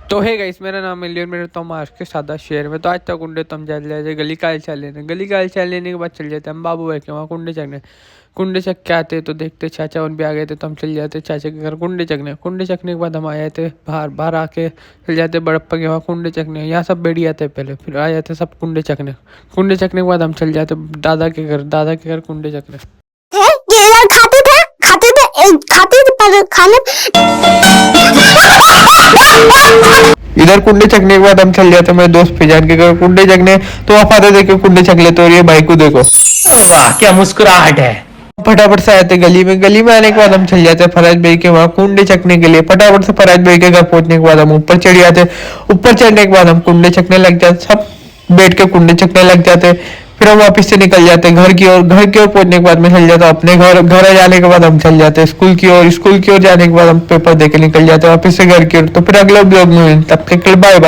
तो है गाइस, मेरा नाम है लियोन, मेरे तो हम आज के सादा शहर में। तो आज तक कुंडे तुम चल जाते गली का चाल लेने, गली का चाल लेने के बाद चल जाते हम बाबू भाई के वहाँ कुंडे चखने। कुंडे चख के आते तो देखते चाचा उन भी आ गए थे, तो हम चल जाते चाचा के घर कुंडे चखने। कुंडे चखने के बाद हम आ जाते बाहर, बाहर आके चल जाते बड़प्पा के वहाँ कुंडे चखने। यहाँ सब बैठ जाते पहले, फिर आ जाते सब कुंडे चखने। कुंडे चखने के बाद हम चल जाते दादा के घर, दादा के घर कुंडे चखने। पर खाने इधर कुंडे चखने के बाद हम चल जाते मेरे दोस्त फिजान के घर कुंडे चखने। तो आप आते देखो कुंडे चख लेते, और ये भाई को देखो, वाह क्या मुस्कुराहट है। फटाफट से आते गली में। गली में आने के बाद हम चल जाते फराज भाई के वहाँ कुंडे चखने के लिए। फटाफट से फराज भाई के घर पहुंचने के बाद हम ऊपर चढ़ जाते। ऊपर चढ़ने के बाद हम कुंडे चखने लग जाते, सब बैठ के कुंडे चखने लग जाते। फिर हम वापस से निकल जाते घर की ओर। घर की ओर पहुंचने के बाद मैं चल जाता अपने घर। घर जाने के बाद हम चल जाते स्कूल की ओर। स्कूल की ओर जाने के बाद हम पेपर दे के निकल जाते वापस से घर की ओर। तो फिर अगले ब्लॉग में तब तक के लिए बाय बाय।